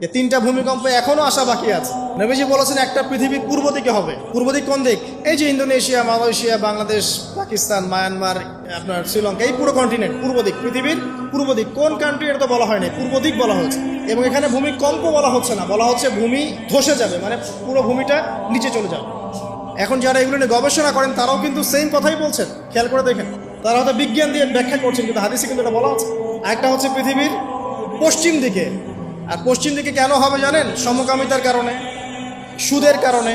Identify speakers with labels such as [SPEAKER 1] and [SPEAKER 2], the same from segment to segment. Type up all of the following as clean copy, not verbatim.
[SPEAKER 1] যে 3টা ভূমিকম্প এখনো আসা বাকি আছে। নবীজি বলেছেন একটা পৃথিবীর পূর্ব দিকে হবে। পূর্ব দিক কোন দিক? এই যে Indonesia, Malaysia, Bangladesh, Pakistan, Myanmar, আপনার শ্রীলঙ্কা, এই পুরো কন্টিনেন্ট পূর্ব দিক, পৃথিবীর পূর্ব দিক। কোন কান্ট্রি এটা তো বলা হয় না, পূর্ব দিক বলা হয়েছে। এবং এখানে ভূমিকম্প বলা হচ্ছে না, বলা হচ্ছে ভূমি ধসে যাবে, মানে পুরো ভূমিটা নিচে চলে যাবে। এখন যারা এগুলো নিয়ে গবেষণা করেন তারাও কিন্তু সেম কথাই বলছেন, খেয়াল করে দেখেন। তারা হয়তো বিজ্ঞান দিয়ে ব্যাখ্যা করছেন, কিন্তু হাদিসে কিন্তু এটা বলা আছে। একটা হচ্ছে পৃথিবীর পশ্চিম দিকে। আর পশ্চিম দিকে কেন হবে জানেন? সমকামিতার কারণে, সুদের কারণে,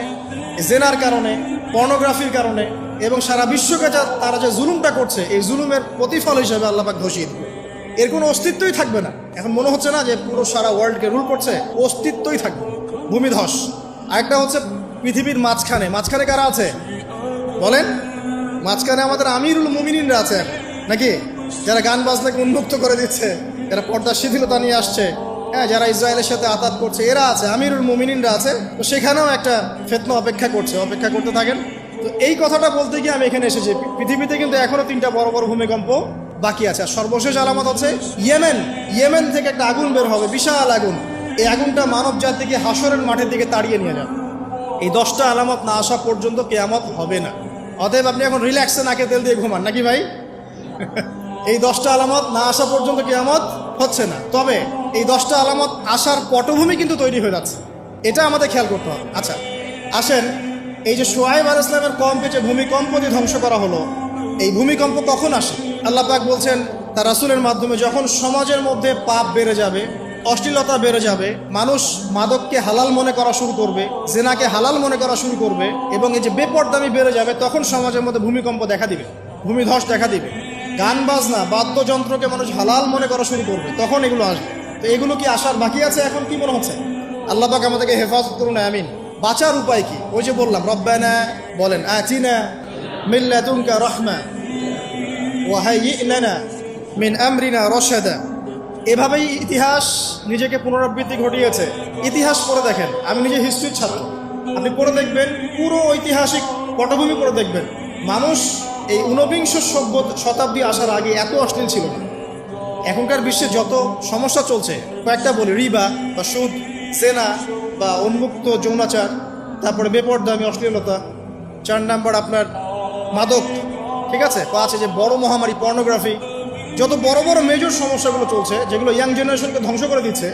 [SPEAKER 1] জেনার কারণে, পর্নোগ্রাফির কারণে, এবং সারা বিশ্বকে তারা যে জুলুমটা করছে, এই জুলুমের প্রতিফল হিসেবে আল্লাহ পাক ধসিয়ে দিবে। এর কোনো অস্তিত্বই থাকবে না। এখন মনে হচ্ছে না যে পুরো সারা ওয়ার্ল্ডকে রুল করছে, অস্তিত্বই থাকবে, ভূমিধস। আরেকটা হচ্ছে পৃথিবীর মাঝখানে। মাঝখানে কারা আছে বলেন? মাঝখানে আমাদের আমিরুল মুমিনিনরা আছে এখন, নাকি? যারা গান বাজনাকে উন্মুক্ত করে দিচ্ছে, যারা পর্দার শিথিলতা নিয়ে আসছে, হ্যাঁ, যারা ইসরায়েলের সাথে আতাত করছে, এরা আছে, আমিরুল মুমিনিনরা আছে। তো সেখানেও একটা ফিতনা অপেক্ষা করছে, অপেক্ষা করতে থাকেন। তো এই কথাটা বলতে গিয়ে আমি এখানে এসেছি। পৃথিবীতে কিন্তু এখনো 3টা বড় বড় ভূমিকম্প বাকি আছে। আর সর্বশেষ আলামত হচ্ছে ইয়েমেন থেকে একটা আগুন বের হবে, বিশাল আগুন। এই আগুনটা মানব জাতিকে হাসরের মাঠের দিকে তাড়িয়ে নিয়ে যাবে। এই 10টা আলামত না আসা পর্যন্ত কিয়ামত হবে না। অতএব আপনি এখন রিল্যাক্সে নাকে তেল দিয়ে ঘুমান, নাকি ভাই? এই 10টা আলামত না আসা পর্যন্ত কিয়ামত হচ্ছে না। তবে এই 10টা আলামত আসার পটভূমি কিন্তু তৈরি হয়ে যাচ্ছে, এটা আমাদের খেয়াল করতে হবে। আচ্ছা আসেন, এই যে শুআয়ব আলাইহিস সালামের কওমকে যে ভূমিকম্প দিয়ে ধ্বংস করা হলো, এই ভূমিকম্প কখন আসে? আল্লাহ পাক বলছেন তার রাসূলের মাধ্যমে, যখন সমাজের মধ্যে পাপ বেড়ে যাবে, অশ্লীলতা বেড়ে যাবে, মানুষ মাদককে হালাল মনে করা শুরু করবে, জেনাকে হালাল মনে করা শুরু করবে, এবং এই যে বেপরদামি বেড়ে যাবে, তখন সমাজের মধ্যে ভূমিকম্প দেখা দিবে, ভূমিধস দেখা দিবে। গান বাজনা, বাদ্যযন্ত্রকে মানুষ হালাল মনে করা শুরু করবে, তখন এগুলো আসবে। তো এগুলো কি আসার বাকি আছে? এখন কি মনে হচ্ছে? আল্লাহ পাক আমাদেরকে হেফাজত করুন, আমিন। বাঁচার উপায় কি? ওই যে বললাম, রব্বানা বলেন, আতিনা মিন লাদুনকা রাহমা ওয়া হাইয়্ লানা মিন আমরিনা রাশাদা। এভাবেই ইতিহাস নিজেকে পুনরাবৃত্তি ঘটিয়েছে। ইতিহাস পড়ে দেখেন, আমি নিজে হিস্ট্রির ছাত্র, আপনি পড়ে দেখবেন, পুরো ঐতিহাসিক পটভূমি পড়ে দেখবেন, মানুষ এই ঊনবিংশ শতাব্দী আসার আগে এত অশ্লীল ছিল না। এখনকার বিশ্বে যত সমস্যা চলছে, কয়েকটা বলি, রিবা বা সুদ, সেনা বা উন্মুক্ত যৌনাচার, তারপরে বেপরদামি, অশ্লীলতা, 4 নাম্বার আপনার মাদক, ঠিক আছে, 5 যে বড় মহামারী পর্নোগ্রাফি, যত বড় বড় মেজর সমস্যাগুলো চলছে, যেগুলো ইয়াং জেনারেশনকে ধ্বংস করে দিচ্ছে,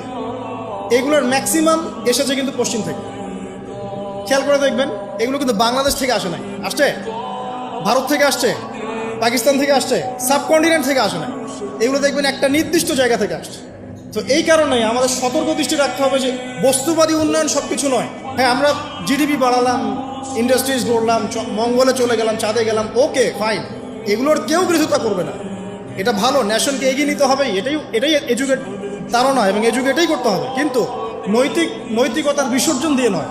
[SPEAKER 1] এগুলোর ম্যাক্সিমাম এসেছে কিন্তু পশ্চিম থেকে। খেয়াল করে দেখবেন, এগুলো কিন্তু বাংলাদেশ থেকে আসে নাই, আসছে ভারত থেকে আসছে, পাকিস্তান থেকে আসছে, সাবকন্টিনেন্ট থেকে আসে না। এগুলো দেখবেন একটা নির্দিষ্ট জায়গা থেকে আসছে। তো এই কারণেই আমাদের সতর্ক দৃষ্টি রাখতে হবে যে বস্তুবাদী উন্নয়ন সব কিছু নয়। হ্যাঁ, আমরা জিডিপি বাড়ালাম, ইন্ডাস্ট্রিজ গড়লাম, মঙ্গলে চলে গেলাম, চাঁদে গেলাম, ওকে ফাইন, এগুলোর কেউ বিরোধিতা করবে না, এটা ভালো, ন্যাশনকে এগিয়ে নিতে হবে, এটাই এডুকেট ধারণা, এবং এডুকেটেই করতে হবে, কিন্তু নৈতিকতার বিসর্জন দিয়ে নয়।